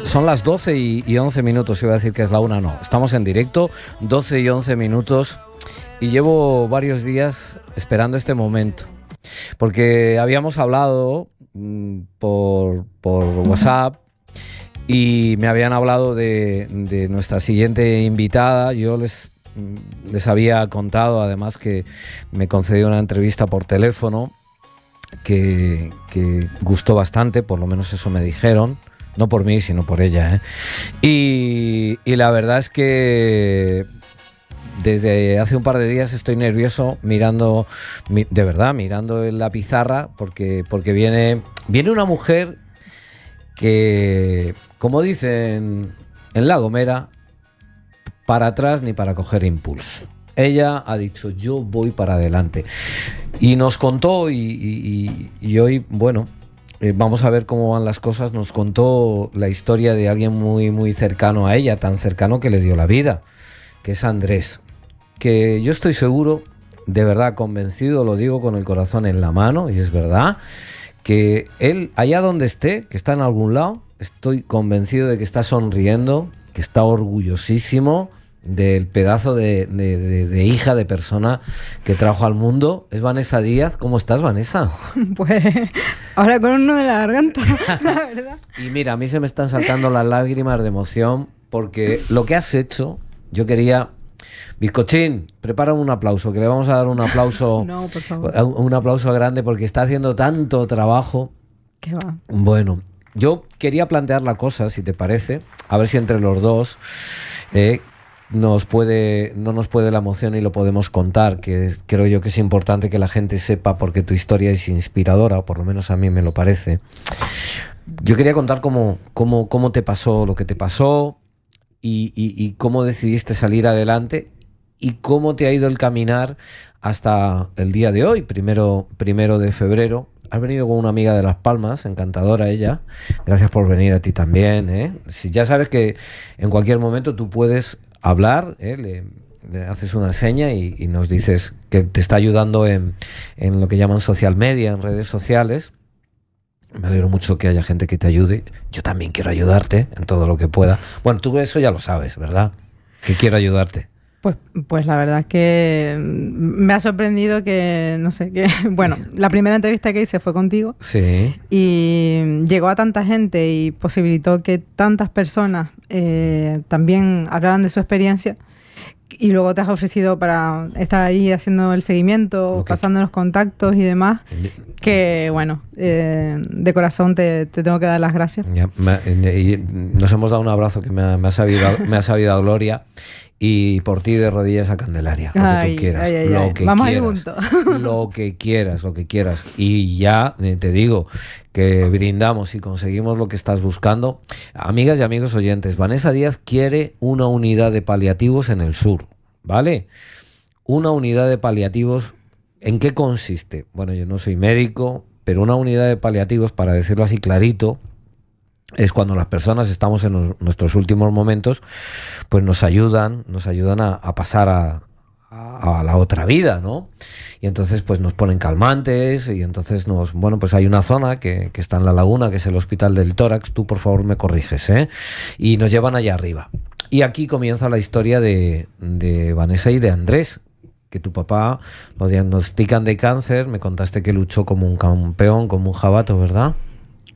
Son las 12 y 11 minutos, iba a decir que es la 1, no. Estamos en directo, 12 y 11 minutos, y llevo varios días esperando este momento. Porque habíamos hablado por WhatsApp y me habían hablado de nuestra siguiente invitada. Yo les había contado, además, que me concedió una entrevista por teléfono que gustó bastante, por lo menos eso me dijeron, no por mí, sino por ella, ¿eh? Y la verdad es que desde hace un par de días estoy nervioso mirando en la pizarra, porque viene una mujer que, como dicen en La Gomera, para atrás ni para coger impulso. Ella ha dicho, yo voy para adelante. Y nos contó, y hoy, bueno, vamos a ver cómo van las cosas. Nos contó la historia de alguien muy, muy cercano a ella, tan cercano que le dio la vida, que es Andrés. Que yo estoy seguro, de verdad convencido, lo digo con el corazón en la mano, y es verdad, que él, allá donde esté, que está en algún lado, estoy convencido de que está sonriendo, que está orgullosísimo del pedazo de hija, de persona que trajo al mundo. Es Vanessa Díaz. ¿Cómo estás, Vanessa? Pues ahora con un nudo de la garganta, la verdad. Y mira, a mí se me están saltando las lágrimas de emoción, porque lo que has hecho, yo quería... Bizcochín, prepara un aplauso, que le vamos a dar un aplauso. No, por favor. Un aplauso grande, porque está haciendo tanto trabajo. ¿Qué va? Bueno, yo quería plantear la cosa, si te parece, a ver si entre los dos no nos puede la emoción y lo podemos contar, que creo yo que es importante que la gente sepa, porque tu historia es inspiradora, o por lo menos a mí me lo parece. Yo quería contar cómo te pasó lo que te pasó, y cómo decidiste salir adelante, y cómo te ha ido el caminar hasta el día de hoy, primero de febrero. Has venido con una amiga de Las Palmas, encantadora ella. Gracias por venir a ti también, ¿eh? Si ya sabes que en cualquier momento tú puedes hablar, ¿eh? Le haces una seña y nos dices que te está ayudando en lo que llaman social media, en redes sociales. Me alegro mucho que haya gente que te ayude. Yo también quiero ayudarte en todo lo que pueda. Bueno, tú eso ya lo sabes, ¿verdad? Que quiero ayudarte. Pues la verdad es que me ha sorprendido que, no sé, que bueno, la primera entrevista que hice fue contigo. Sí. Y llegó a tanta gente y posibilitó que tantas personas también hablaran de su experiencia. Y luego te has ofrecido para estar ahí haciendo el seguimiento, pasando los contactos y demás, que bueno, de corazón te tengo que dar las gracias. Ya, nos hemos dado un abrazo que me ha sabido a gloria, y por ti de rodillas a Candelaria, lo que tú quieras, lo que vamos quieras, al punto. lo que quieras. Y ya te digo que brindamos y conseguimos lo que estás buscando. Amigas y amigos oyentes, Vanessa Díaz quiere una unidad de paliativos en el sur, ¿vale? Una unidad de paliativos, ¿en qué consiste? Bueno, yo no soy médico, pero una unidad de paliativos, para decirlo así clarito, es cuando las personas estamos en nuestros últimos momentos, pues nos ayudan a pasar a la otra vida, ¿no? Y entonces pues nos ponen calmantes, y entonces pues hay una zona que está en La Laguna, que es el Hospital del Tórax. Tú por favor me corriges, ¿eh? Y nos llevan allá arriba. Y aquí comienza la historia de Vanessa y de Andrés, que tu papá lo diagnostican de cáncer. Me contaste que luchó como un campeón, como un jabato, ¿verdad?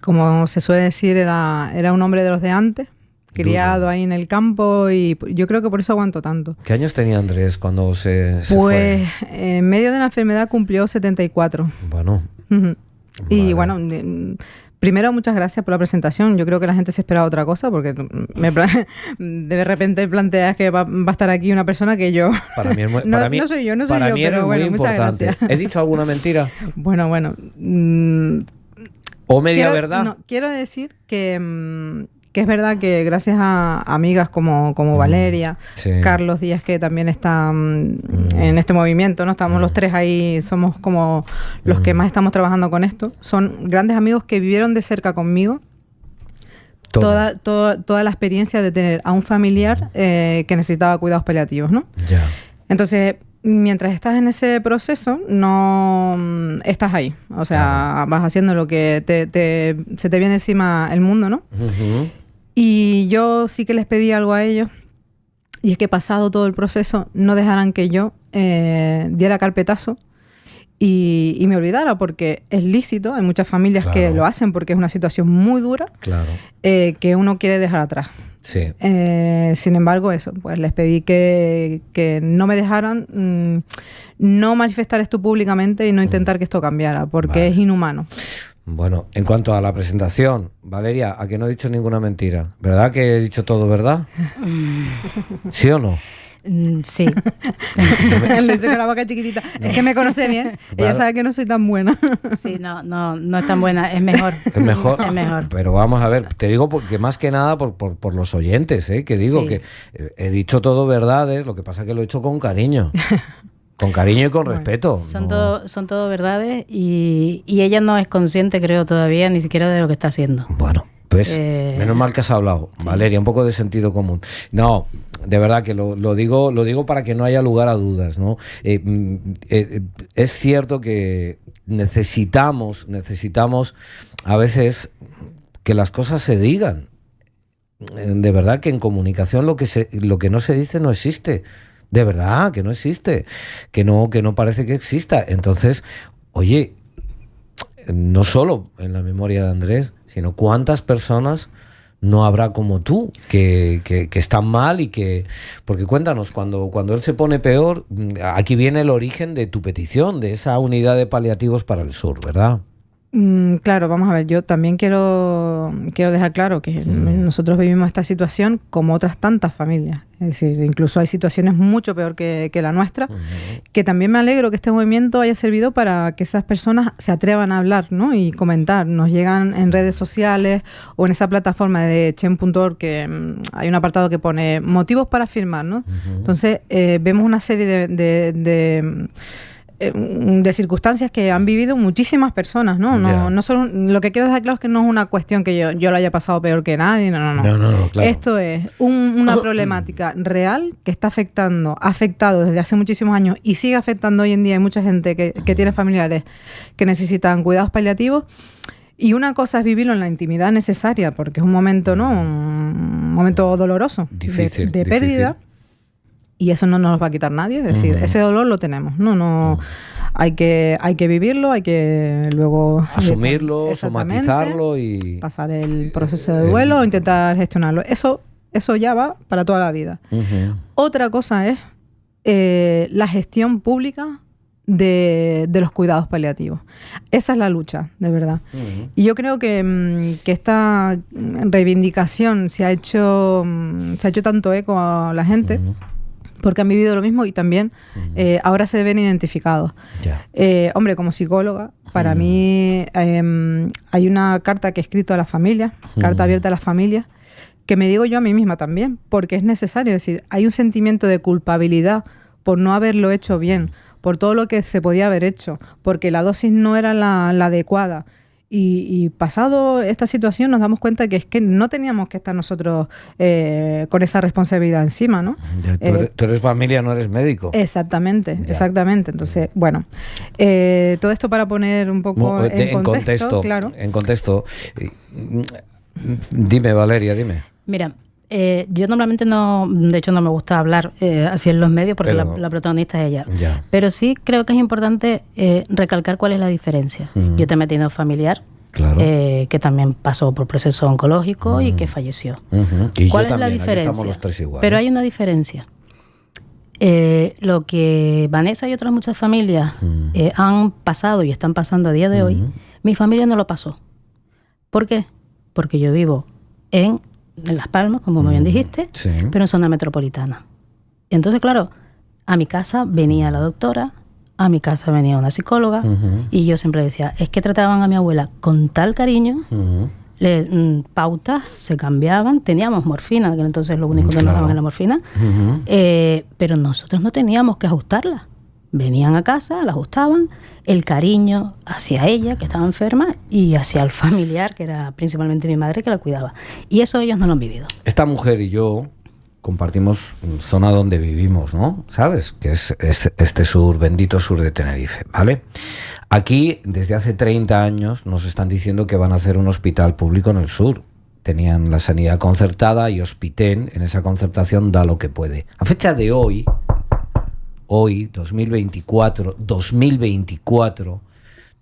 Como se suele decir, era un hombre de los de antes, criado ahí en el campo, y yo creo que por eso aguantó tanto. ¿Qué años tenía Andrés cuando se fue? Pues en medio de la enfermedad cumplió 74. Bueno. Uh-huh. Y vale. bueno, primero muchas gracias por la presentación. Yo creo que la gente se esperaba otra cosa, porque de repente planteas que va a estar aquí una persona que yo... Para mí, no soy yo, pero bueno, muchas gracias. ¿He dicho alguna mentira? Bueno. ¿O media verdad? No, quiero decir que es verdad que gracias a amigas como Valeria, sí. Carlos Díaz, que también está en este movimiento, ¿no? Estamos los tres ahí, somos como los que más estamos trabajando con esto. Son grandes amigos que vivieron de cerca conmigo toda la experiencia de tener a un familiar que necesitaba cuidados paliativos, ¿no? Ya. Entonces, mientras estás en ese proceso, no estás ahí. O sea, vas haciendo lo que se te viene encima el mundo, ¿no? Ujú. Y yo sí que les pedí algo a ellos, y es que pasado todo el proceso no dejaran que yo diera carpetazo y me olvidara, porque es lícito, hay muchas familias que Claro. lo hacen porque es una situación muy dura Claro. que uno quiere dejar atrás. Sí. Sin embargo, eso, pues les pedí que no me dejaran no manifestar esto públicamente y no intentar que esto cambiara, porque Vale. es inhumano. Bueno, en cuanto a la presentación, Valeria, a que no he dicho ninguna mentira, ¿verdad que he dicho todo verdad? ¿Sí o no? Sí. Le hice con la boca chiquitita. Es que me conoce bien. Ella Claro. sabe que no soy tan buena. Sí, no es tan buena, es mejor. Es mejor. Es mejor. Pero vamos a ver, te digo porque más que nada por los oyentes, ¿eh? Que digo Sí. que he dicho todo verdades, lo que pasa es que lo he hecho con cariño. Con cariño y con Bueno, respeto. Son No- todo verdades y ella no es consciente, creo, todavía, ni siquiera de lo que está haciendo. Bueno, pues Eh, menos mal que has hablado, sí. Valeria, un poco de sentido común. No, de verdad que lo digo para que no haya lugar a dudas, ¿no? Es cierto que necesitamos a veces que las cosas se digan. De verdad que en comunicación lo que no se dice no existe. De verdad que no existe. Que no parece que exista. Entonces, oye, no solo en la memoria de Andrés, sino cuántas personas no habrá como tú que están mal y que... Porque cuéntanos, cuando él se pone peor, aquí viene el origen de tu petición, de esa unidad de paliativos para el sur, ¿verdad? Claro, vamos a ver, yo también quiero dejar claro que nosotros vivimos esta situación como otras tantas familias. Es decir, incluso hay situaciones mucho peor que la nuestra, que también me alegro que este movimiento haya servido para que esas personas se atrevan a hablar, ¿no? Y comentar. Nos llegan en redes sociales o en esa plataforma de chen.org que hay un apartado que pone motivos para firmar, ¿no? Entonces, vemos una serie de circunstancias que han vivido muchísimas personas, ¿no? Ya. No solo, lo que quiero dejar claro es que no es una cuestión que yo lo haya pasado peor que nadie, no. No, claro. Esto es una problemática real que ha afectado desde hace muchísimos años y sigue afectando hoy en día. Hay mucha gente que tiene familiares que necesitan cuidados paliativos. Y una cosa es vivirlo en la intimidad necesaria, porque es un momento, ¿no? Un momento doloroso Difícil, de pérdida. difícil. Y eso no nos lo va a quitar nadie, es decir, ese dolor lo tenemos, no hay que vivirlo, hay que luego Asumirlo, exactamente, somatizarlo y... pasar el proceso de duelo, intentar gestionarlo. Eso ya va para toda la vida. Ujú. Otra cosa es la gestión pública de los cuidados paliativos. Esa es la lucha, de verdad. Y yo creo que esta reivindicación se ha hecho tanto eco a la gente, porque han vivido lo mismo y también ahora se ven identificados. Ya. Hombre, como psicóloga, para mí hay una carta que he escrito a las familias, carta abierta a las familias, que me digo yo a mí misma también, porque es necesario. Es decir, hay un sentimiento de culpabilidad por no haberlo hecho bien, por todo lo que se podía haber hecho, porque la dosis no era la adecuada. Y pasado esta situación nos damos cuenta que es que no teníamos que estar nosotros con esa responsabilidad encima, ¿no? Ya, tú eres familia, no eres médico. Exactamente, Ya. exactamente. Entonces, bueno, todo esto para poner un poco en contexto, claro. En contexto. Dime, Valeria, dime. Mira, yo normalmente de hecho no me gusta hablar así en los medios porque Pero- la protagonista es ella. Ya. Pero sí creo que es importante recalcar cuál es la diferencia. Yo te he metido familiar, Claro. que también pasó por proceso oncológico y que falleció. Ujú. Y ¿Cuál yo es la también, aquí diferencia? estamos los tres igual. Pero ¿eh? hay una diferencia. Lo que Vanessa y otras muchas familias han pasado y están pasando a día de hoy, mi familia no lo pasó. ¿Por qué? Porque yo vivo en Las Palmas, como muy bien dijiste, Sí. pero en zona metropolitana. Entonces, claro, a mi casa venía la doctora, a mi casa venía una psicóloga, y yo siempre decía, es que trataban a mi abuela con tal cariño, Ujú. pautas se cambiaban, teníamos morfina, que entonces lo único que nos Claro. daban era la morfina, Ujú. pero nosotros no teníamos que ajustarla. Venían a casa, la ajustaban, el cariño hacia ella, que estaba enferma, y hacia el familiar, que era principalmente mi madre, que la cuidaba. Y eso ellos no lo han vivido. Esta mujer y yo compartimos zona donde vivimos, ¿no? ¿Sabes? Que es este sur, bendito sur de Tenerife, ¿vale? Aquí, desde hace 30 años, nos están diciendo que van a hacer un hospital público en el sur. Tenían la sanidad concertada y Hospiten, en esa concertación, da lo que puede. A fecha de hoy, 2024,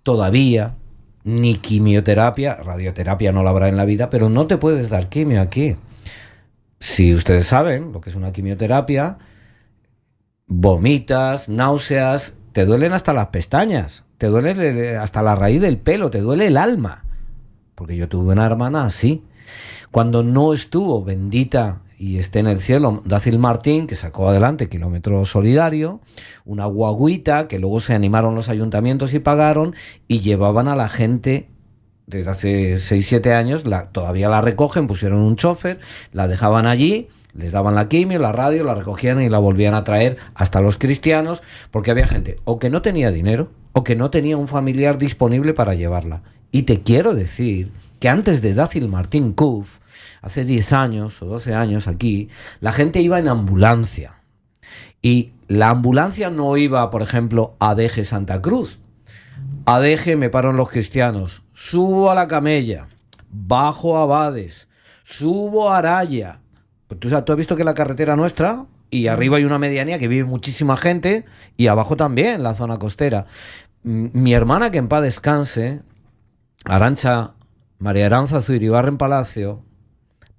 todavía ni quimioterapia, radioterapia no la habrá en la vida, pero no te puedes dar quimio aquí. Si ustedes saben lo que es una quimioterapia, vomitas, náuseas, te duelen hasta las pestañas, te duele hasta la raíz del pelo, te duele el alma. Porque yo tuve una hermana así. Cuando no estuvo, bendita y esté en el cielo, Dácil Martín, que sacó adelante Kilómetro Solidario, una guaguita que luego se animaron los ayuntamientos y pagaron, y llevaban a la gente desde hace 6-7 años, todavía la recogen, pusieron un chofer, la dejaban allí, les daban la quimio, la radio, la recogían y la volvían a traer hasta los cristianos, porque había gente o que no tenía dinero o que no tenía un familiar disponible para llevarla. Y te quiero decir que antes de Dácil Martín Cuf, hace 10 años o 12 años aquí, la gente iba en ambulancia. Y la ambulancia no iba, por ejemplo, a Deje Santa Cruz. A Deje me paro en los cristianos, subo a la Camella, bajo a Abades, subo a Araya. Pues tú has visto que la carretera nuestra, y arriba hay una medianía que vive muchísima gente, y abajo también, la zona costera. Mi hermana, que en paz descanse, María Aranza Zuiribarren Palacio,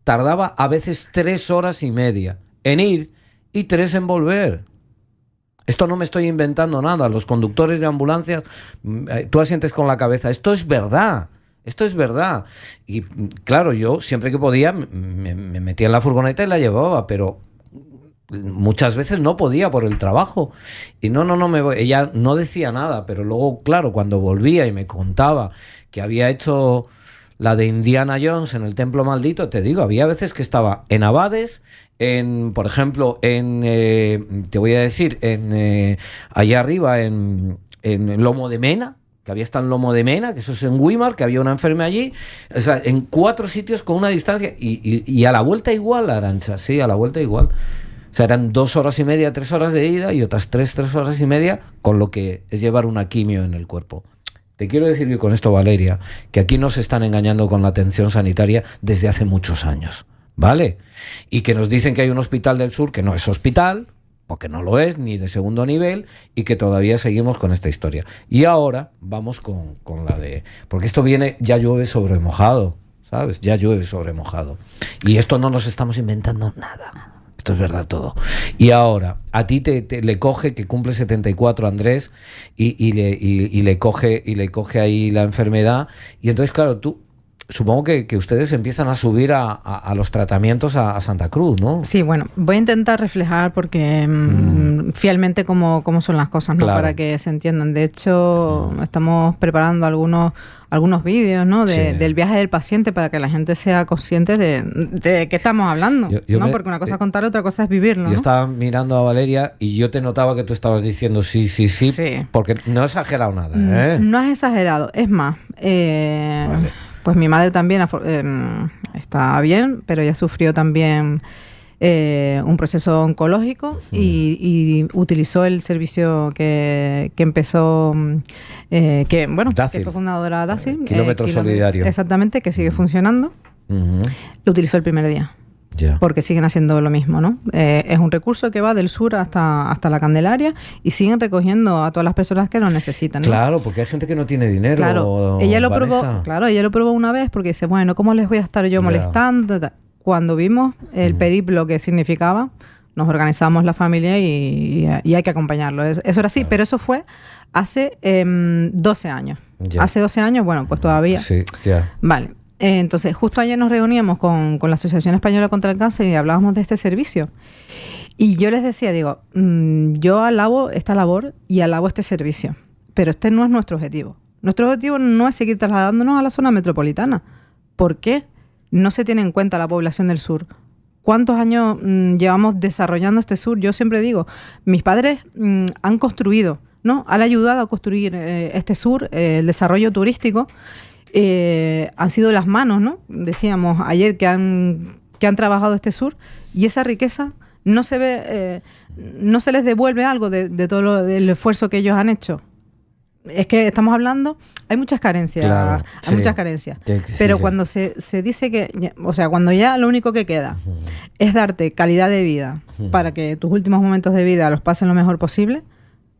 tardaba a veces 3 horas y media en ir y 3 en volver. Esto no me estoy inventando nada. Los conductores de ambulancias, tú asientes con la cabeza. Esto es verdad. Esto es verdad. Y claro, yo siempre que podía me metía en la furgoneta y la llevaba, pero muchas veces no podía por el trabajo. Y no me voy. Ella no decía nada, pero luego, claro, cuando volvía y me contaba que había hecho la de Indiana Jones en el Templo Maldito, te digo, había veces que estaba en Abades, por ejemplo, te voy a decir, allá arriba, en Lomo de Mena, que había estado en Lomo de Mena, que eso es en Güímar, que había una enferma allí, o sea, en 4 sitios con una distancia, y a la vuelta igual, Arantxa, sí, a la vuelta igual. O sea, eran 2 horas y media, 3 horas de ida, y otras 3 horas y media, con lo que es llevar una quimio en el cuerpo. Te quiero decir con esto, Valeria, que aquí nos están engañando con la atención sanitaria desde hace muchos años, ¿vale? Y que nos dicen que hay un hospital del sur que no es hospital, porque no lo es, ni de segundo nivel, y que todavía seguimos con esta historia. Y ahora vamos con la de... Porque esto viene, ya llueve sobre mojado, ¿sabes? Ya llueve sobre mojado. Y esto no nos estamos inventando nada. Esto es verdad todo. Y ahora, a ti le coge, que cumple 74 Andrés, y le coge ahí la enfermedad. Y entonces, claro, tú, supongo que ustedes empiezan a subir a los tratamientos a Santa Cruz, ¿no? Sí, bueno, voy a intentar reflejar porque fielmente cómo son las cosas, ¿no? Claro. Para que se entiendan. De hecho, estamos preparando algunos vídeos, ¿no? Del viaje del paciente para que la gente sea consciente de qué estamos hablando, ¿no? Porque una cosa es contar, otra cosa es vivirlo, ¿no? Yo estaba mirando a Valeria y yo te notaba que tú estabas diciendo sí, porque no he exagerado nada, ¿eh? No has exagerado. Es más, vale. Pues mi madre también está bien, pero ella sufrió también un proceso oncológico y utilizó el servicio que empezó, que fue fundadora Dácil. Kilómetro Solidario. Exactamente, que sigue funcionando. Lo utilizó el primer día. Yeah. Porque siguen haciendo lo mismo, ¿no? Es un recurso que va del sur hasta la Candelaria y siguen recogiendo a todas las personas que lo necesitan, ¿no? Claro, porque hay gente que no tiene dinero. Claro, ella lo probó una vez porque dice, bueno, ¿cómo les voy a estar yo molestando? Cuando vimos el periplo que significaba, nos organizamos la familia y hay que acompañarlo. Eso era así, pero eso fue hace 12 años. Yeah. Hace 12 años, bueno, pues todavía. Sí, ya. Vale. Entonces, justo ayer nos reuníamos con la Asociación Española contra el Cáncer y hablábamos de este servicio. Y yo les decía, yo alabo esta labor y alabo este servicio, pero este no es nuestro objetivo. Nuestro objetivo no es seguir trasladándonos a la zona metropolitana. ¿Por qué no se tiene en cuenta la población del sur? ¿Cuántos años llevamos desarrollando este sur? Yo siempre digo, mis padres han construido, ¿no? Han ayudado a construir este sur, el desarrollo turístico. Han sido las manos, ¿no? Decíamos ayer que han que han trabajado este sur, y esa riqueza no se ve, no se les devuelve algo de todo el esfuerzo que ellos han hecho. Es que estamos hablando, hay muchas carencias, Claro, hay sí. muchas carencias. Sí, Pero sí. cuando se dice que, o sea, cuando ya lo único que queda es darte calidad de vida para que tus últimos momentos de vida los pasen lo mejor posible,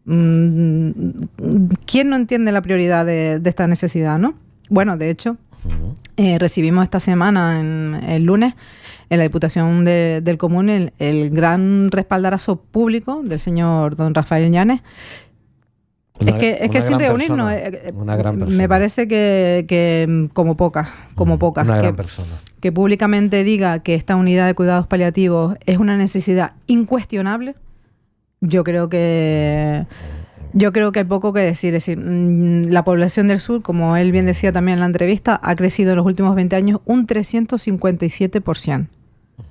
¿quién no entiende la prioridad de esta necesidad, no? Bueno, de hecho, recibimos esta semana, el lunes, en la Diputación del Común, el gran respaldarazo público del señor don Rafael Llanes. Es que sin reunirnos, una gran persona. me parece que como pocas. Una gran persona. Que públicamente diga que esta unidad de cuidados paliativos es una necesidad incuestionable, yo creo que hay poco que decir. Es decir, la población del sur, como él bien decía también en la entrevista, ha crecido en los últimos 20 años un 357%.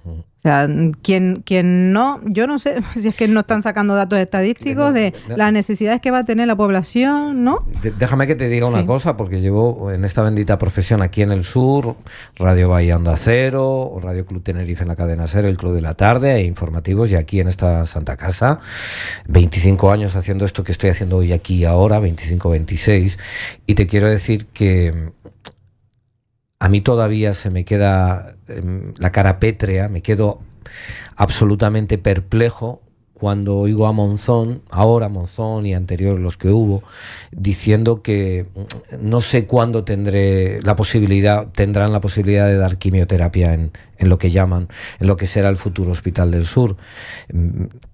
O sea, quien no, yo no sé si es que no están sacando datos estadísticos de las necesidades que va a tener la población, ¿no? Déjame que te diga una cosa, porque llevo en esta bendita profesión aquí en el sur, Radio Bahía Onda Cero, Radio Club Tenerife en la cadena SER, el Club de la Tarde, e informativos, y aquí en esta santa casa, 25 años haciendo esto que estoy haciendo hoy aquí ahora, 25, 26, y te quiero decir que a mí todavía se me queda la cara pétrea, me quedo absolutamente perplejo cuando oigo a Monzón, ahora Monzón y anterior los que hubo, diciendo que no sé cuándo tendrán la posibilidad de dar quimioterapia en lo que llaman, en lo que será el futuro Hospital del Sur.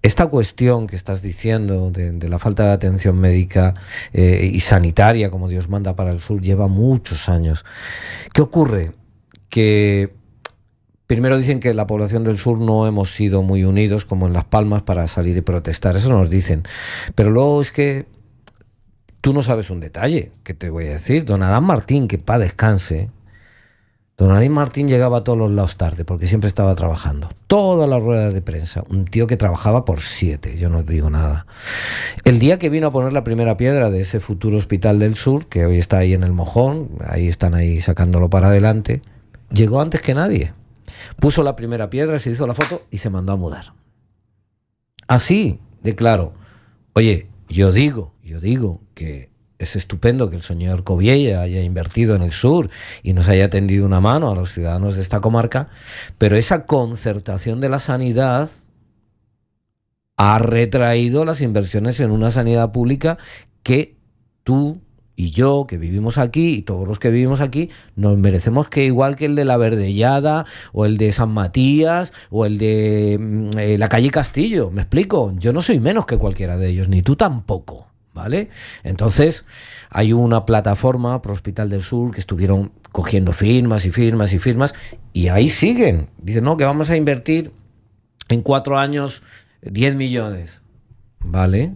Esta cuestión que estás diciendo de la falta de atención médica y sanitaria, como Dios manda para el sur, lleva muchos años. ¿Qué ocurre? Que primero dicen que la población del sur no hemos sido muy unidos, como en Las Palmas, para salir y protestar. Eso nos dicen. Pero luego es que tú no sabes un detalle, que te voy a decir. Don Adán Martín, que pa' descanse, don Adán Martín llegaba a todos los lados tarde, porque siempre estaba trabajando. Todas las ruedas de prensa. Un tío que trabajaba por 7, yo no digo nada. El día que vino a poner la primera piedra de ese futuro Hospital del Sur, que hoy está ahí en el Mojón, ahí están ahí sacándolo para adelante, llegó antes que nadie. Puso la primera piedra, se hizo la foto y se mandó a mudar. Así de claro. Oye, yo digo que es estupendo que el señor Coviella haya invertido en el sur y nos haya tendido una mano a los ciudadanos de esta comarca, pero esa concertación de la sanidad ha retraído las inversiones en una sanidad pública que tú y yo, que vivimos aquí, y todos los que vivimos aquí, nos merecemos que igual que el de la Verdellada, o el de San Matías, o el de la calle Castillo, ¿me explico? Yo no soy menos que cualquiera de ellos, ni tú tampoco, ¿vale? Entonces, hay una plataforma Pro Hospital del Sur que estuvieron cogiendo firmas y firmas y firmas, y ahí siguen. Dicen, no, que vamos a invertir en 4 años 10 millones, ¿vale?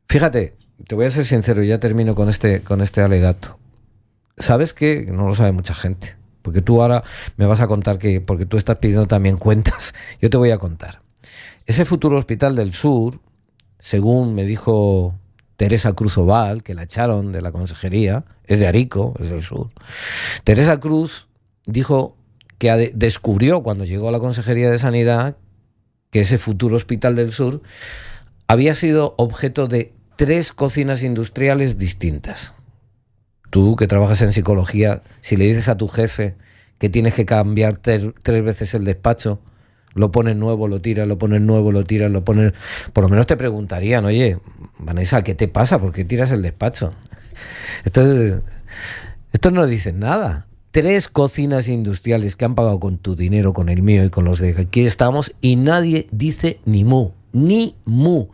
Fíjate, te voy a ser sincero, y ya termino con este alegato. ¿Sabes qué? No lo sabe mucha gente. Porque tú ahora me vas a contar que, porque tú estás pidiendo también cuentas, yo te voy a contar. Ese futuro Hospital del Sur, según me dijo Teresa Cruz Oval, que la echaron de la consejería, es de Arico, es del sur. Teresa Cruz dijo que descubrió cuando llegó a la Consejería de Sanidad que ese futuro Hospital del Sur había sido objeto de 3 cocinas industriales distintas. Tú, que trabajas en psicología, si le dices a tu jefe que tienes que cambiar 3 veces el despacho, lo pones nuevo, lo tiras, lo pones nuevo, lo tiras, lo pones... Por lo menos te preguntarían, oye, Vanessa, ¿qué te pasa? ¿Por qué tiras el despacho? Esto no dicen nada. 3 cocinas industriales que han pagado con tu dinero, con el mío y con los de aquí estamos, y nadie dice ni mu, ni mu.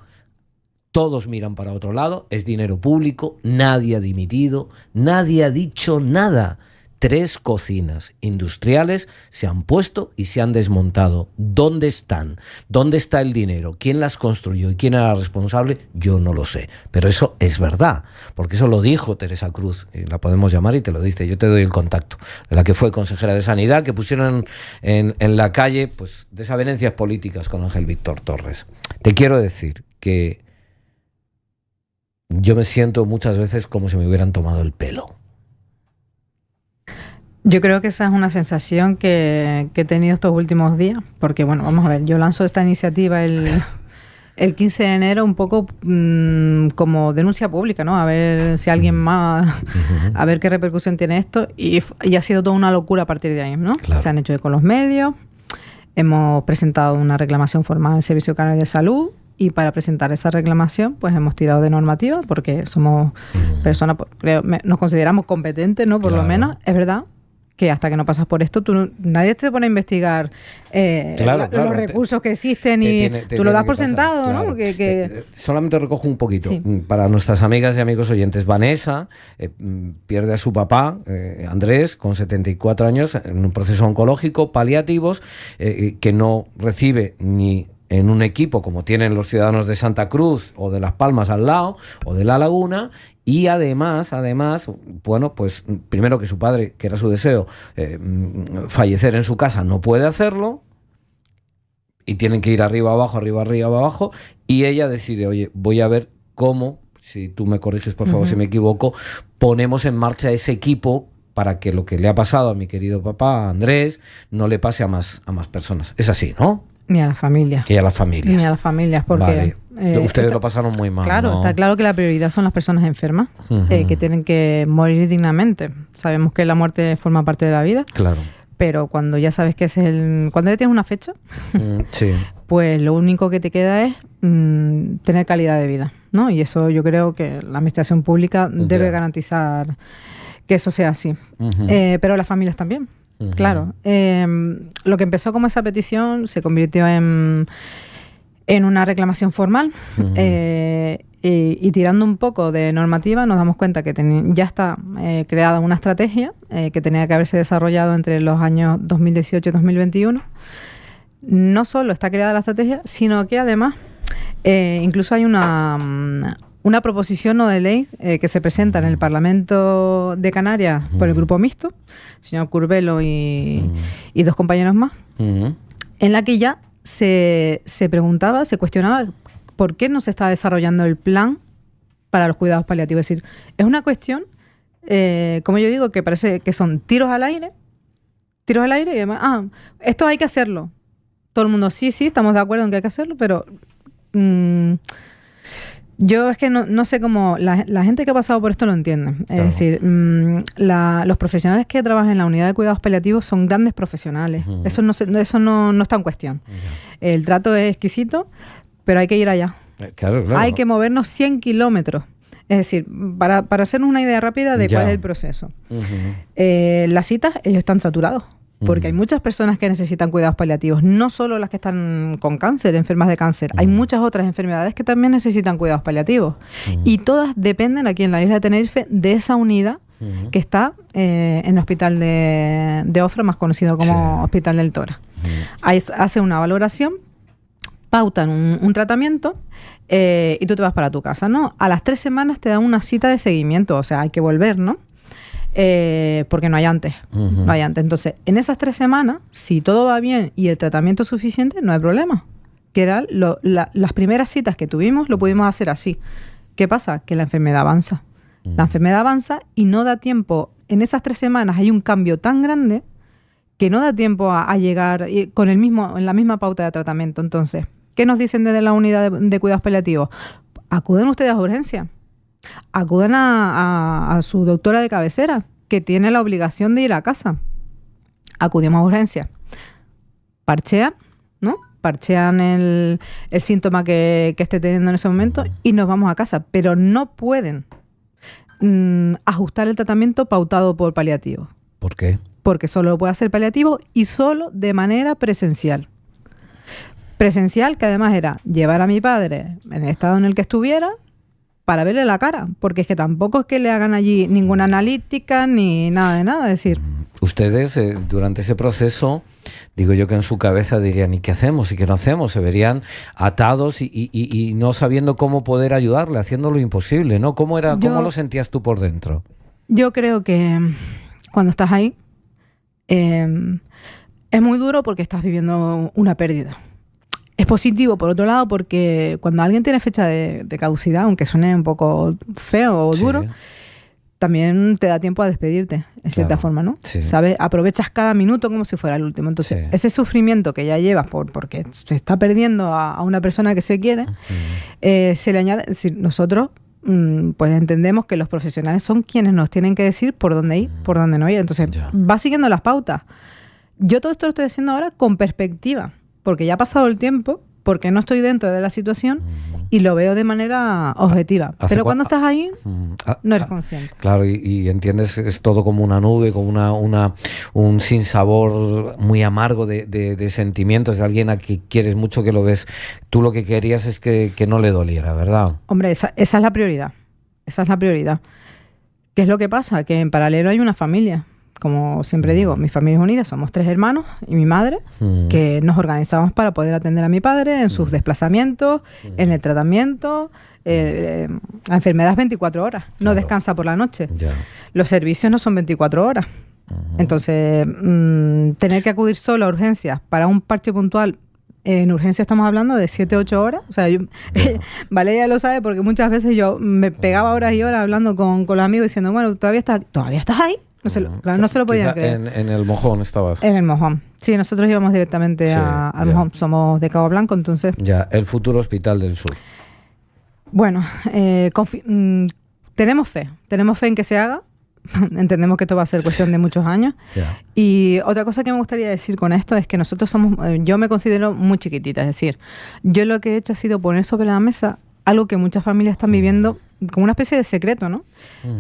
Todos miran para otro lado, es dinero público, nadie ha dimitido, nadie ha dicho nada. 3 cocinas industriales se han puesto y se han desmontado. ¿Dónde están? ¿Dónde está el dinero? ¿Quién las construyó y quién era responsable? Yo no lo sé. Pero eso es verdad, porque eso lo dijo Teresa Cruz, y la podemos llamar y te lo dice. Yo te doy el contacto, de la que fue consejera de Sanidad, que pusieron en la calle pues desavenencias políticas con Ángel Víctor Torres. Te quiero decir que yo me siento muchas veces como si me hubieran tomado el pelo. Yo creo que esa es una sensación que he tenido estos últimos días, porque bueno, vamos a ver, yo lanzo esta iniciativa el 15 de enero un poco como denuncia pública, ¿no? A ver si alguien más, a ver qué repercusión tiene esto, y ha sido toda una locura a partir de ahí, ¿no? Claro. Se han hecho con los medios, hemos presentado una reclamación formal al Servicio Canario de Salud, y para presentar esa reclamación, pues hemos tirado de normativa, porque somos personas, creo, nos consideramos competentes, ¿no? Por lo menos, es verdad que hasta que no pasas por esto, nadie te pone a investigar los recursos que existen y tú lo das por sentado, claro, ¿no? Solamente recojo un poquito. Sí. Para nuestras amigas y amigos oyentes, Vanessa pierde a su papá, Andrés, con 74 años, en un proceso oncológico, paliativos, que no recibe ni en un equipo como tienen los ciudadanos de Santa Cruz o de Las Palmas al lado, o de La Laguna. Y además, bueno, pues primero que su padre, que era su deseo, fallecer en su casa, no puede hacerlo, y tienen que ir arriba, abajo, y ella decide, oye, voy a ver cómo, si tú me corriges por favor si me equivoco, ponemos en marcha ese equipo para que lo que le ha pasado a mi querido papá, Andrés, no le pase a más personas. Es así, ¿no? Ni a las familias. Y a las familias. Ni a las familias, porque... Vale. Ustedes lo pasaron muy mal, claro, ¿no? Está claro que la prioridad son las personas enfermas, que tienen que morir dignamente. Sabemos que la muerte forma parte de la vida. Claro. Pero cuando ya sabes que cuando ya tienes una fecha, sí, pues lo único que te queda es tener calidad de vida, ¿no? Y eso yo creo que la administración pública debe garantizar que eso sea así. Pero las familias también. Claro. Lo que empezó como esa petición se convirtió en una reclamación formal, y tirando un poco de normativa nos damos cuenta que ya está creada una estrategia que tenía que haberse desarrollado entre los años 2018 y 2021. No solo está creada la estrategia, sino que además incluso hay una proposición no de ley que se presenta en el Parlamento de Canarias por el Grupo Mixto, el señor Curbelo y dos compañeros más, en la que ya se preguntaba, se cuestionaba por qué no se está desarrollando el plan para los cuidados paliativos. Es decir, es una cuestión, como yo digo, que parece que son tiros al aire y además, esto hay que hacerlo. Todo el mundo, sí, estamos de acuerdo en que hay que hacerlo, pero yo es que no sé cómo la gente que ha pasado por esto lo entiende. Es decir, los profesionales que trabajan en la unidad de cuidados paliativos son grandes profesionales. Eso no está en cuestión. El trato es exquisito, pero hay que ir allá. Claro. Hay que movernos 100 kilómetros. Es decir, para hacernos una idea rápida de cuál es el proceso. Las citas, ellos están saturados. Porque hay muchas personas que necesitan cuidados paliativos, no solo las que están con cáncer, enfermas de cáncer, hay muchas otras enfermedades que también necesitan cuidados paliativos. Y todas dependen aquí en la isla de Tenerife de esa unidad que está en el hospital de Ofra, más conocido como Hospital del Tora. Ahí hace una valoración, pautan un tratamiento y tú te vas para tu casa, ¿no? A las 3 semanas te dan una cita de seguimiento, o sea, hay que volver, ¿no? Porque no hay antes. No hay antes. Entonces, en esas 3 semanas, si todo va bien y el tratamiento es suficiente, no hay problema. Que eran las primeras citas que tuvimos, lo pudimos hacer así. ¿Qué pasa? Que la enfermedad avanza. La enfermedad avanza y no da tiempo. En esas 3 semanas hay un cambio tan grande que no da tiempo a llegar en la misma pauta de tratamiento. Entonces, ¿qué nos dicen desde la unidad de cuidados paliativos? Acuden ustedes a urgencia. Acudan a su doctora de cabecera, que tiene la obligación de ir a casa. Acudimos a urgencia. Parchean, ¿no? Parchean el síntoma que esté teniendo en ese momento y nos vamos a casa. Pero no pueden ajustar el tratamiento pautado por paliativo. ¿Por qué? Porque solo lo puede hacer paliativo y solo de manera presencial. Presencial, que además era llevar a mi padre en el estado en el que estuviera para verle la cara, porque es que tampoco es que le hagan allí ninguna analítica ni nada de nada. Es decir, ustedes durante ese proceso, digo yo que en su cabeza dirían, ¿y qué hacemos? ¿Y qué no hacemos? Se verían atados y no sabiendo cómo poder ayudarle, haciendo lo imposible, ¿no? ¿Cómo lo sentías tú por dentro? Yo creo que cuando estás ahí es muy duro porque estás viviendo una pérdida. Es positivo, por otro lado, porque cuando alguien tiene fecha de caducidad, aunque suene un poco feo o duro, también te da tiempo a despedirte, en cierta forma, ¿no? Sí. ¿Sabes? Aprovechas cada minuto como si fuera el último. Entonces, Sí. ese sufrimiento que ya llevas porque se está perdiendo a una persona que se quiere, se le añade, si nosotros pues entendemos que los profesionales son quienes nos tienen que decir por dónde ir, por dónde no ir. Entonces, Ya. va siguiendo las pautas. Yo todo esto lo estoy haciendo ahora con perspectiva, porque ya ha pasado el tiempo, porque no estoy dentro de la situación y lo veo de manera objetiva. ¿Hace Pero cuán- cuando estás ahí, Ah, no eres consciente. Claro, y entiendes, es todo como una nube, como un sinsabor muy amargo de sentimientos de alguien a quien quieres mucho, que lo ves. Tú lo que querías es que no le doliera, ¿verdad? Hombre, esa es la prioridad. Esa es la prioridad. ¿Qué es lo que pasa? Que en paralelo hay una familia. Como siempre digo, mi familia es unida, somos 3 hermanos y mi madre, que nos organizamos para poder atender a mi padre en sus desplazamientos, en el tratamiento. La enfermedad es 24 horas, no Claro. descansa por la noche. Ya. Los servicios no son 24 horas. Entonces, tener que acudir solo a urgencias para un parche puntual. En urgencia estamos hablando de 7-8 horas. O sea, Valeria lo sabe porque muchas veces yo me pegaba horas y horas hablando con los amigos diciendo, bueno, ¿todavía estás ahí? No se lo podían Quizá creer. en el mojón estabas. En el Mojón. Sí, nosotros íbamos directamente Sí, al ya. Mojón. Somos de Cabo Blanco, entonces... Ya, el futuro hospital del sur. Bueno, tenemos fe en que se haga. Entendemos que esto va a ser cuestión de muchos años. Ya. Y otra cosa que me gustaría decir con esto es que nosotros somos, yo me considero muy chiquitita, es decir, yo lo que he hecho ha sido poner sobre la mesa algo que muchas familias están viviendo como una especie de secreto, ¿no?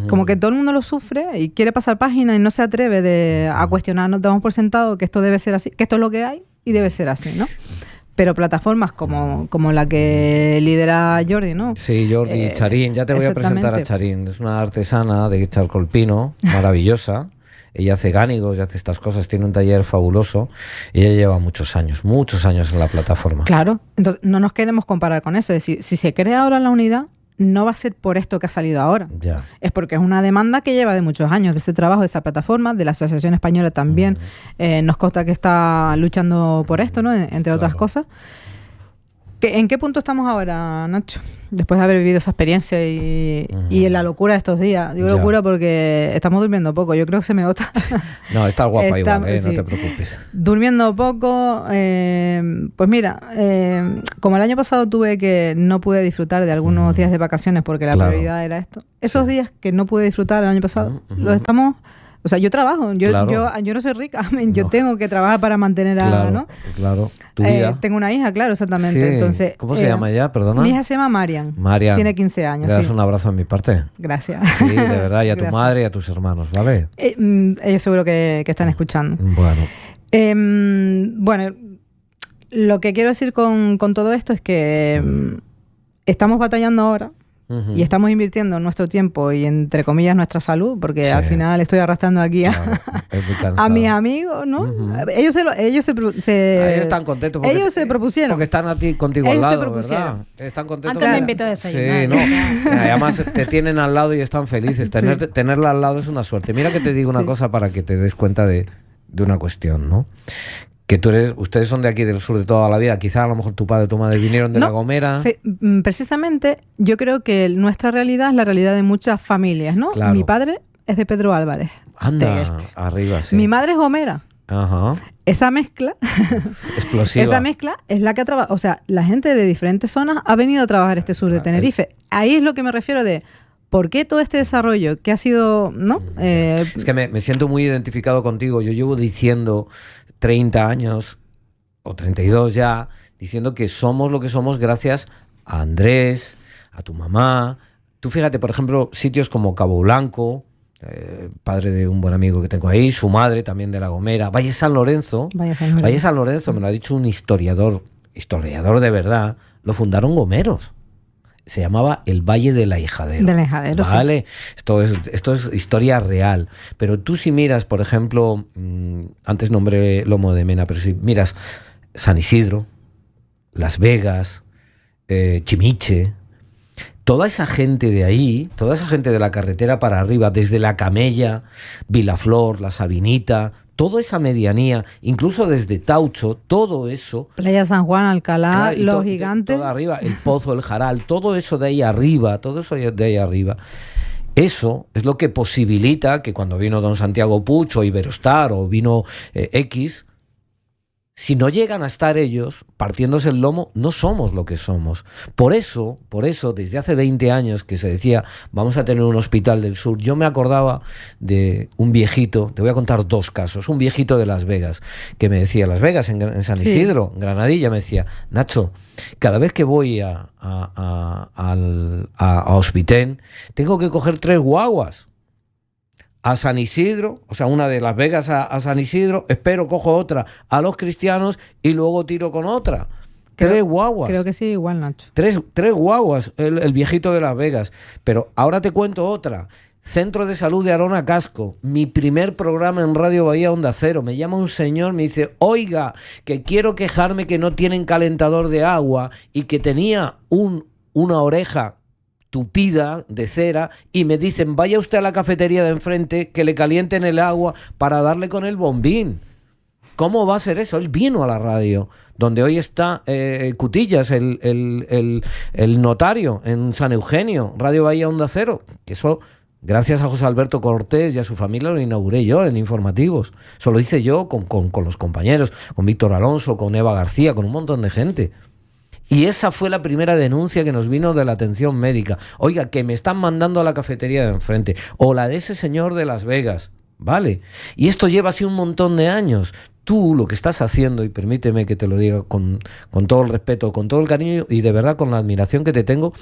Como que todo el mundo lo sufre y quiere pasar página y no se atreve a cuestionarnos, damos por sentado que esto debe ser así, que esto es lo que hay y debe ser así, ¿no? Pero plataformas como la que lidera Jordi, ¿no? Sí, Jordi Charín, ya te voy a presentar a exactamente. Charín. Es una artesana de Charcolpino, maravillosa. Ella hace gánidos y hace estas cosas, tiene un taller fabuloso. Y ella lleva muchos años en la plataforma. Claro, entonces no nos queremos comparar con eso. Es decir, si se crea ahora la unidad, no va a ser por esto que ha salido ahora. Ya. Es porque es una demanda que lleva de muchos años, de ese trabajo, de esa plataforma, de la Asociación Española también. Nos consta que está luchando por esto, ¿no? Entre otras cosas. ¿En qué punto estamos ahora, Nacho? Después de haber vivido esa experiencia y en la locura de estos días. Digo Ya. locura porque estamos durmiendo poco. Yo creo que se me nota. No, estás guapa igual, no sí. te preocupes. Durmiendo poco, pues mira, como el año pasado no pude disfrutar de algunos días de vacaciones porque la Claro. prioridad era esto. Esos días que no pude disfrutar el año pasado, los estamos... O sea, yo trabajo, yo no soy rica, yo No. tengo que trabajar para mantener a... Claro, ¿no? claro. Tu vida. Tengo una hija, claro, exactamente. Sí. Entonces, ¿Cómo se llama ella? Perdona. Mi hija se llama Marian. Marian. Tiene 15 años, Le das sí. un abrazo de mi parte. Gracias. Sí, de verdad, y a tu Gracias. madre y a tus hermanos, ¿vale? Ellos seguro que están escuchando. Bueno. Bueno, lo que quiero decir con todo esto es que estamos batallando ahora y estamos invirtiendo nuestro tiempo y, entre comillas, nuestra salud, porque Sí. al final estoy arrastrando aquí Claro, es muy cansado. a mis amigos, ¿no? Ellos están contentos porque ellos se propusieron. porque están contigo al Ellos se lado, propusieron. ¿verdad? Están contentos. Antes me invitó a desayunar. Sí, no. Además te tienen al lado y están felices. Tenerla al lado es una suerte. Mira que te digo una cosa para que te des cuenta de una cuestión, ¿no? Que ustedes son de aquí, del sur de toda la vida. Quizá a lo mejor tu padre o tu madre vinieron de No, La Gomera. Precisamente, yo creo que nuestra realidad es la realidad de muchas familias, ¿no? Claro. Mi padre es de Pedro Álvarez. Anda, arriba, sí. Mi madre es Gomera. Ajá. Esa mezcla, Explosiva. esa mezcla es la que ha trabajado. O sea, la gente de diferentes zonas ha venido a trabajar este sur de Tenerife. Ahí es lo que me refiero de por qué todo este desarrollo que ha sido, ¿no? Es que me siento muy identificado contigo. Yo llevo diciendo 30 años, o 32 ya, diciendo que somos lo que somos gracias a Andrés, a tu mamá. Tú fíjate, por ejemplo, sitios como Cabo Blanco, padre de un buen amigo que tengo ahí, su madre también de La Gomera, Valle San Lorenzo. Valle San Lorenzo, me lo ha dicho un historiador de verdad, lo fundaron gomeros. Se llamaba el Valle de la Hijadero. De la Hijadero, vale, sí. Esto es historia real. Pero tú si miras, por ejemplo, antes nombré Lomo de Mena, pero si miras San Isidro, Las Vegas, Chimiche, toda esa gente de ahí, toda esa gente de la carretera para arriba, desde La Camella, Vilaflor, La Sabinita, toda esa medianía, incluso desde Taucho, todo eso... Playa San Juan, Alcalá, claro, Los Gigantes. Todo arriba, el Pozo, el Jaral, todo eso de ahí arriba, Eso es lo que posibilita que cuando vino don Santiago Puig o Iberostar o vino X, si no llegan a estar ellos partiéndose el lomo, no somos lo que somos. Por eso, desde hace 20 años que se decía, vamos a tener un hospital del sur, yo me acordaba de un viejito, te voy a contar 2 casos, un viejito de Las Vegas, que me decía, Las Vegas, en San Isidro, en Granadilla, me decía, Nacho, cada vez que voy a Hospitén, tengo que coger 3 guaguas. A San Isidro, o sea, una de Las Vegas a San Isidro, espero, cojo otra a Los Cristianos y luego tiro con otra. 3 guaguas. Creo que sí, igual, Nacho. 3 guaguas, el viejito de Las Vegas. Pero ahora te cuento otra. Centro de Salud de Arona Casco, mi primer programa en Radio Bahía Onda Cero. Me llama un señor, me dice, oiga, que quiero quejarme que no tienen calentador de agua y que tenía una oreja tupida de cera y me dicen, vaya usted a la cafetería de enfrente que le calienten el agua para darle con el bombín. ¿Cómo va a ser eso? Él vino a la radio, donde hoy está Cutillas, el notario en San Eugenio, Radio Bahía Onda Cero, que eso, gracias a José Alberto Cortés y a su familia, lo inauguré yo en informativos. Eso lo hice yo con los compañeros, con Víctor Alonso, con Eva García, con un montón de gente. Y esa fue la primera denuncia que nos vino de la atención médica. Oiga, que me están mandando a la cafetería de enfrente. O la de ese señor de Las Vegas. ¿Vale? Y esto lleva así un montón de años. Tú lo que estás haciendo, y permíteme que te lo diga con todo el respeto, con todo el cariño y de verdad con la admiración que te tengo,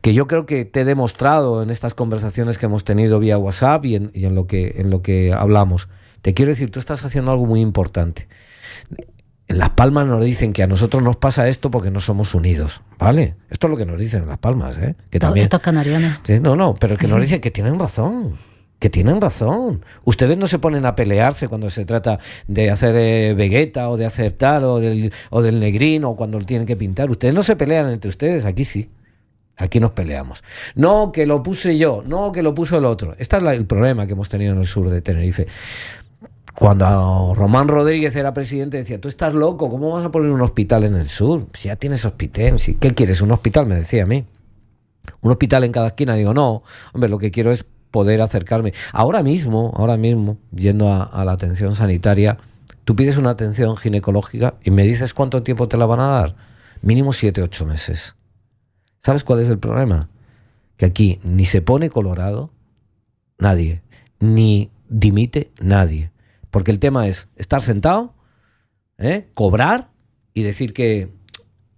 que yo creo que te he demostrado en estas conversaciones que hemos tenido vía WhatsApp y en lo que hablamos. Te quiero decir, tú estás haciendo algo muy importante. En Las Palmas nos dicen que a nosotros nos pasa esto porque no somos unidos, ¿vale? Esto es lo que nos dicen en Las Palmas, ¿eh? Que también, estos canarianos. No, pero que nos dicen que tienen razón. Que tienen razón. Ustedes no se ponen a pelearse cuando se trata de hacer Vegeta o de hacer tal o del Negrín o cuando lo tienen que pintar. Ustedes no se pelean entre ustedes, aquí sí. Aquí nos peleamos. No, que lo puse yo, no, que lo puso el otro. Este es el problema que hemos tenido en el sur de Tenerife. Cuando Román Rodríguez era presidente decía, tú estás loco, ¿cómo vas a poner un hospital en el sur? Si ya tienes hospital, ¿sí? ¿Qué quieres? ¿Un hospital? Me decía a mí. ¿Un hospital en cada esquina? Digo, no, hombre, lo que quiero es poder acercarme. Ahora mismo, yendo a la atención sanitaria, tú pides una atención ginecológica y me dices cuánto tiempo te la van a dar. Mínimo 7-8 meses. ¿Sabes cuál es el problema? Que aquí ni se pone colorado nadie, ni dimite nadie. Porque el tema es estar sentado, cobrar y decir que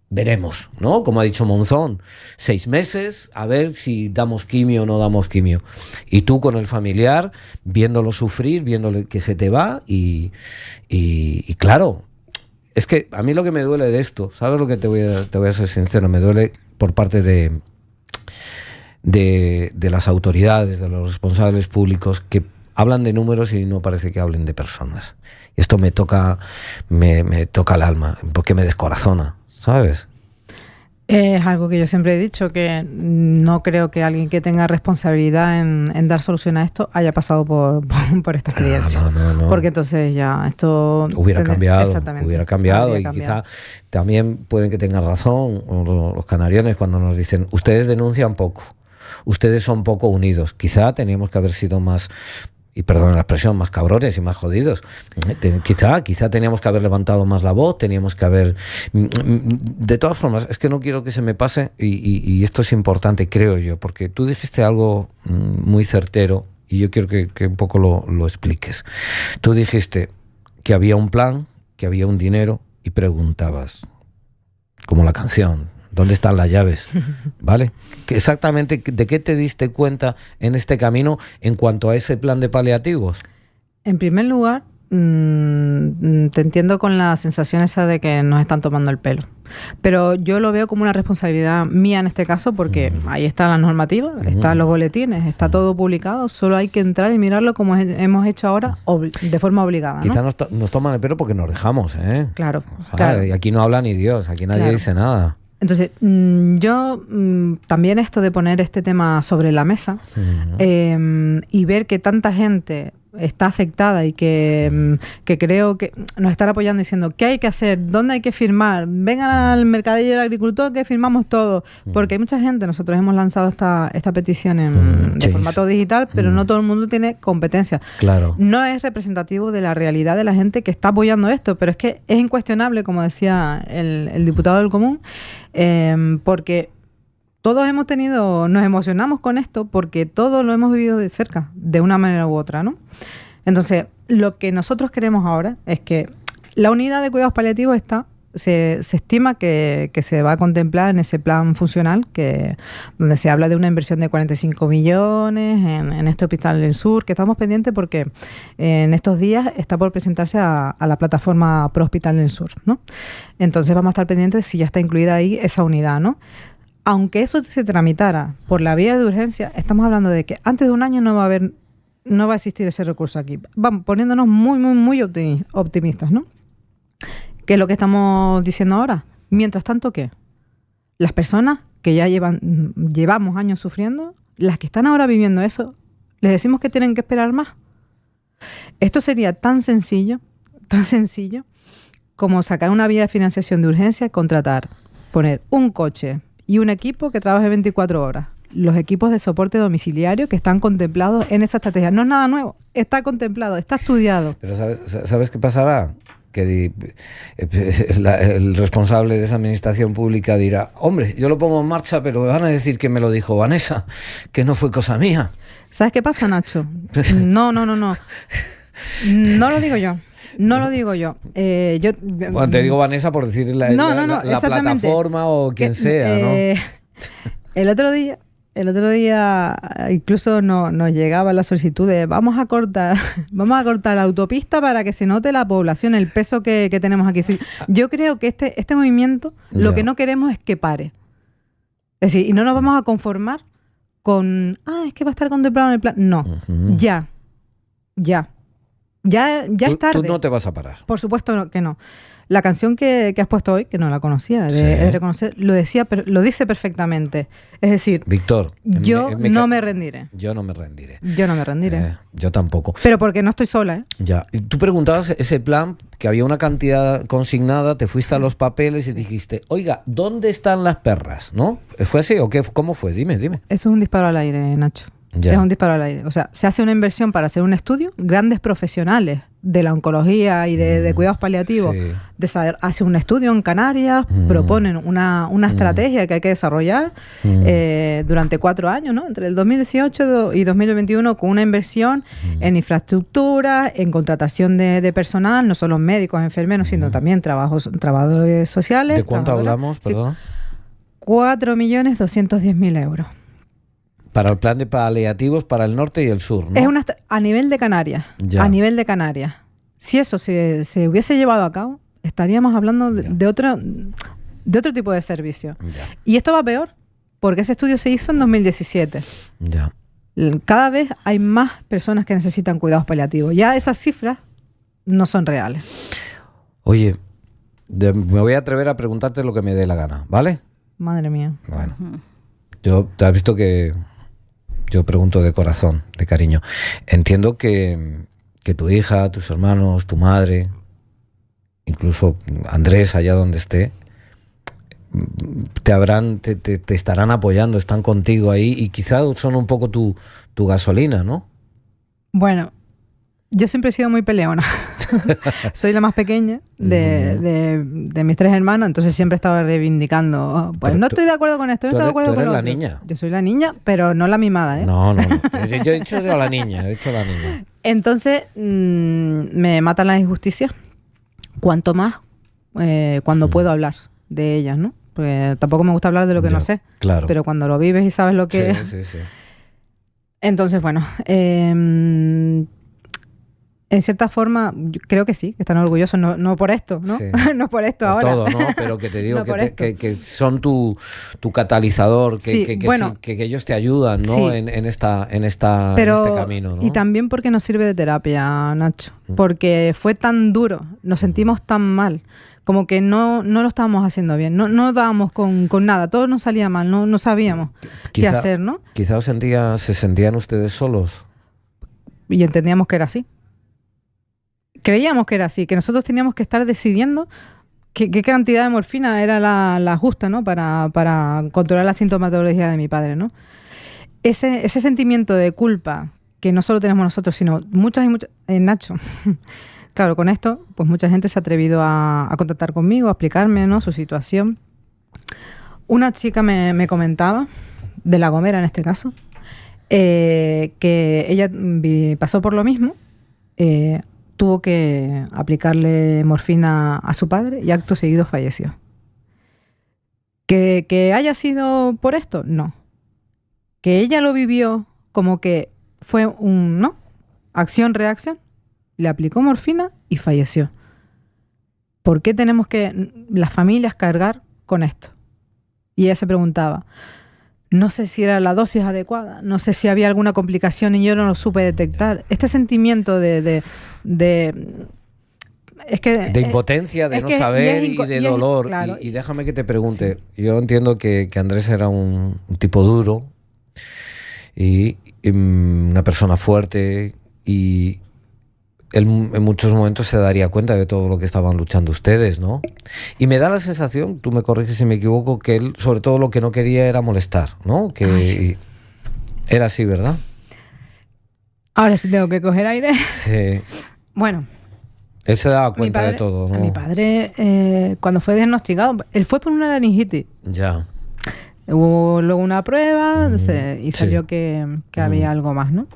veremos, ¿no? Como ha dicho Monzón, 6 meses, a ver si damos quimio o no damos quimio. Y tú con el familiar, viéndolo sufrir, viéndole que se te va y claro, es que a mí lo que me duele de esto, ¿sabes lo que te voy a ser sincero? Me duele por parte de las autoridades, de los responsables públicos que hablan de números y no parece que hablen de personas. Y esto me toca el alma, porque me descorazona, ¿sabes? Es algo que yo siempre he dicho, que no creo que alguien que tenga responsabilidad en dar solución a esto haya pasado por esta experiencia. No. Porque entonces ya esto hubiera cambiado y cambiado. Quizá también pueden que tengan razón los canarianos cuando nos dicen, ustedes denuncian poco, ustedes son poco unidos. Quizá teníamos que haber sido más, y perdón la expresión, más cabrones y más jodidos. Quizá teníamos que haber levantado más la voz, teníamos que haber... De todas formas, es que no quiero que se me pase, y esto es importante, creo yo, porque tú dijiste algo muy certero, y yo quiero que un poco lo expliques. Tú dijiste que había un plan, que había un dinero, y preguntabas, como la canción, ¿dónde están las llaves? ¿Vale? Exactamente, ¿de qué te diste cuenta en este camino en cuanto a ese plan de paliativos? En primer lugar, te entiendo con la sensación esa de que nos están tomando el pelo. Pero yo lo veo como una responsabilidad mía en este caso, porque ahí está la normativa, están los boletines, está todo publicado, solo hay que entrar y mirarlo como hemos hecho ahora de forma obligada, ¿no? Quizá nos toman el pelo porque nos dejamos, ¿eh? Claro, o sea, claro. Y aquí no habla ni Dios, aquí nadie dice nada. Entonces, yo también esto de poner este tema sobre la mesa y ver que tanta gente está afectada y que creo que nos están apoyando diciendo qué hay que hacer, dónde hay que firmar, vengan al mercadillo del agricultor que firmamos todo, porque hay mucha gente, nosotros hemos lanzado esta petición de formato digital, pero no todo el mundo tiene competencia. Claro. No es representativo de la realidad de la gente que está apoyando esto, pero es que es incuestionable, como decía el diputado del Común, porque todos nos emocionamos con esto porque todos lo hemos vivido de cerca, de una manera u otra, ¿no? Entonces, lo que nosotros queremos ahora es que la unidad de cuidados paliativos se estima que se va a contemplar en ese plan funcional, donde se habla de una inversión de 45 millones en este hospital del sur, que estamos pendientes porque en estos días está por presentarse a la plataforma Pro Hospital del Sur, ¿no? Entonces vamos a estar pendientes si ya está incluida ahí esa unidad, ¿no? Aunque eso se tramitara por la vía de urgencia, estamos hablando de que antes de un año no va a existir ese recurso aquí. Vamos poniéndonos muy, muy, muy optimistas, ¿no? ¿Qué es lo que estamos diciendo ahora? Mientras tanto, ¿qué? Las personas que ya llevamos años sufriendo, las que están ahora viviendo eso, les decimos que tienen que esperar más. Esto sería tan sencillo como sacar una vía de financiación de urgencia, poner un coche y un equipo que trabaje 24 horas. Los equipos de soporte domiciliario que están contemplados en esa estrategia. No es nada nuevo, está contemplado, está estudiado. Pero ¿sabes qué pasará? Que el responsable de esa administración pública dirá, hombre, yo lo pongo en marcha, pero me van a decir que me lo dijo Vanessa, que no fue cosa mía. ¿Sabes qué pasa, Nacho? No. No lo digo yo. No lo digo yo. Bueno, te digo Vanessa por decir la plataforma o quien sea, ¿no? El otro día incluso nos llegaba la solicitud de vamos a cortar la autopista para que se note la población, el peso que tenemos aquí. Sí, yo creo que este movimiento lo que no queremos es que pare. Es decir, y no nos vamos a conformar con es que va a estar contemplado en el plan. No, ya es tarde. Tú no te vas a parar. Por supuesto que no. La canción que has puesto hoy, que no la conocía, de reconocer, lo dice perfectamente. Es decir, Víctor, yo no me rendiré. Yo no me rendiré. Yo tampoco. Pero porque no estoy sola, ¿eh? Ya. Y tú preguntabas ese plan, que había una cantidad consignada, te fuiste a los papeles y dijiste, oiga, ¿dónde están las perras? ¿No? ¿Fue así o qué? ¿Cómo fue? Dime. Eso es un disparo al aire, Nacho. Ya. Es un disparo al aire. O sea, se hace una inversión para hacer un estudio, grandes profesionales de la oncología y de cuidados paliativos, hace un estudio en Canarias, proponen una estrategia que hay que desarrollar durante 4 años, ¿no? Entre el 2018 y 2021, con una inversión en infraestructura, en contratación de personal, no solo médicos, enfermeros, sino también trabajadores sociales. ¿De cuánto hablamos, perdón? 4.210.000 euros. Para el plan de paliativos para el norte y el sur, ¿no? Es a nivel de Canarias. Ya. A nivel de Canarias. Si eso se hubiese llevado a cabo, estaríamos hablando de otro tipo de servicio. Ya. Y esto va peor, porque ese estudio se hizo en 2017. Ya. Cada vez hay más personas que necesitan cuidados paliativos. Ya esas cifras no son reales. Oye, me voy a atrever a preguntarte lo que me dé la gana, ¿vale? Madre mía. Bueno, te has visto que yo pregunto de corazón, de cariño. Entiendo que tu hija, tus hermanos, tu madre, incluso Andrés, allá donde esté, te estarán apoyando, están contigo ahí y quizás son un poco tu gasolina, ¿no? Bueno, yo siempre he sido muy peleona. Soy la más pequeña de mis 3 hermanos, entonces siempre he estado reivindicando. Pues no estoy de acuerdo con esto, no estoy de acuerdo con lo otro. ¿Tú eres la niña? Yo soy la niña, pero no la mimada, ¿eh? No. Yo he dicho la niña, Entonces, me matan las injusticias. Cuanto más cuando puedo hablar de ellas, ¿no? Porque tampoco me gusta hablar de lo que no sé. Claro. Pero cuando lo vives y sabes lo que es. Sí. Entonces, bueno, en cierta forma, yo creo que sí, que están orgullosos, no por esto, ¿no? Sí. No por esto por ahora. Todo, ¿no? Pero que te digo que son tu catalizador, que ellos te ayudan, ¿no? Sí. en este camino, ¿no? Y también porque nos sirve de terapia, Nacho. Porque fue tan duro, nos sentimos tan mal, como que no lo estábamos haciendo bien, no dábamos con nada, todo nos salía mal, no sabíamos qué hacer, ¿no? Quizás se sentían ustedes solos. y entendíamos que era así. Creíamos que era así, que nosotros teníamos que estar decidiendo qué cantidad de morfina era la justa, ¿no? Para controlar la sintomatología de mi padre, ¿no? Ese sentimiento de culpa que no solo tenemos nosotros, sino muchas y muchas... Nacho, claro, con esto, pues mucha gente se ha atrevido a contactar conmigo, a explicarme, ¿no?, su situación. Una chica me comentaba, de La Gomera en este caso, que ella pasó por lo mismo, tuvo que aplicarle morfina a su padre y acto seguido falleció. ¿Que haya sido por esto? No. Que ella lo vivió como que fue ¿no? Acción-reacción, le aplicó morfina y falleció. ¿Por qué tenemos que las familias cargar con esto? Y ella se preguntaba, no sé si era la dosis adecuada, no sé si había alguna complicación y yo no lo supe detectar. Este sentimiento de impotencia, de no saber y de dolor. Claro. Y déjame que te pregunte, sí. Yo entiendo que Andrés era un tipo duro y una persona fuerte, y él en muchos momentos se daría cuenta de todo lo que estaban luchando ustedes, ¿no? Y me da la sensación, tú me corriges si me equivoco, que él sobre todo lo que no quería era molestar, ¿no? Que era así, ¿verdad? Ahora sí tengo que coger aire. Sí. Bueno. Él se daba cuenta de todo, ¿no? Mi padre, cuando fue diagnosticado, él fue por una laringitis. Ya. Hubo luego una prueba y salió que había algo más, ¿no?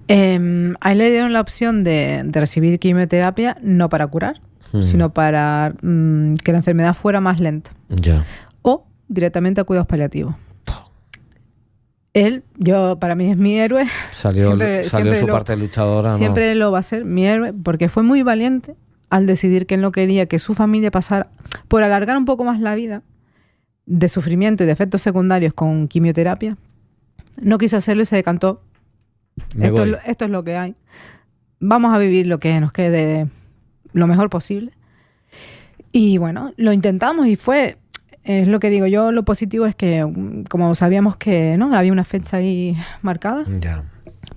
A él le dieron la opción de recibir quimioterapia, no para curar, sino para que la enfermedad fuera más lenta. Ya. O directamente a cuidados paliativos. Él, para mí es mi héroe. Salió su parte luchadora. Siempre lo va a ser mi héroe, porque fue muy valiente al decidir que él no quería que su familia pasara, por alargar un poco más la vida, de sufrimiento y de efectos secundarios con quimioterapia. No quiso hacerlo y se decantó. Esto es lo que hay. Vamos a vivir lo que nos quede lo mejor posible. Y bueno, lo intentamos y es lo que digo yo, lo positivo es que como sabíamos que no había una fecha ahí marcada,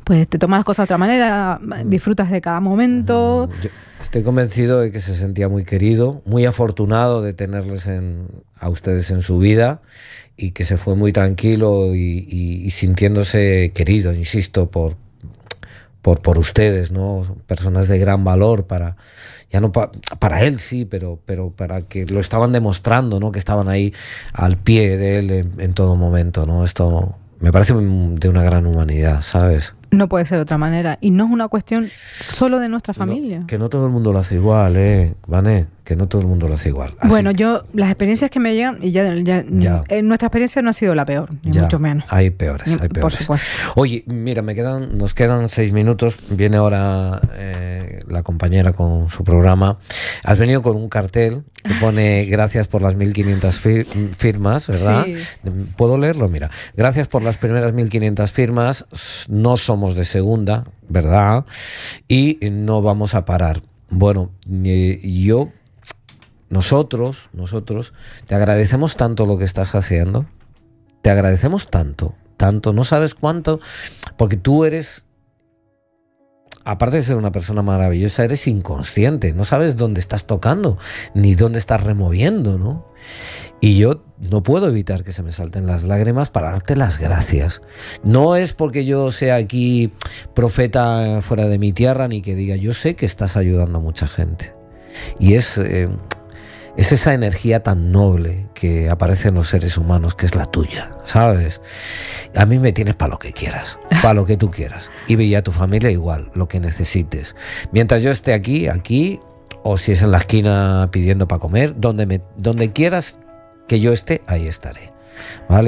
pues te tomas las cosas de otra manera, disfrutas de cada momento. Yo estoy convencido de que se sentía muy querido, muy afortunado de tenerles a ustedes en su vida, y que se fue muy tranquilo y sintiéndose querido, insisto, por ustedes, ¿no? Personas de gran valor ya no para él sí, pero para que lo estaban demostrando, ¿no? Que estaban ahí al pie de él en todo momento, ¿no? Esto me parece de una gran humanidad, ¿sabes? No puede ser de otra manera. Y no es una cuestión solo de nuestra familia. Que no todo el mundo lo hace igual, Vané, que no todo el mundo lo hace igual. Así bueno, las experiencias que me llegan, y ya. Nuestra experiencia no ha sido la peor, ni mucho menos. Hay peores. Por supuesto. Oye, mira, nos quedan 6 minutos. Viene ahora la compañera con su programa. Has venido con un cartel que pone gracias por las 1.500 firmas, ¿verdad? Sí. ¿Puedo leerlo? Mira, gracias por las primeras 1.500 firmas. No somos de segunda, ¿verdad? Y no vamos a parar. Bueno, nosotros te agradecemos tanto lo que estás haciendo. Te agradecemos tanto, no sabes cuánto, porque tú eres, aparte de ser una persona maravillosa, eres inconsciente, no sabes dónde estás tocando, ni dónde estás removiendo, ¿no? Y yo no puedo evitar que se me salten las lágrimas para darte las gracias. No es porque yo sea aquí profeta fuera de mi tierra, ni que diga, yo sé que estás ayudando a mucha gente. Y es esa energía tan noble que aparece en los seres humanos, que es la tuya, ¿sabes? A mí me tienes para lo que quieras, para lo que tú quieras. Y a tu familia igual, lo que necesites. Mientras yo esté aquí, o si es en la esquina pidiendo para comer, donde quieras que yo esté, ahí estaré, ¿vale?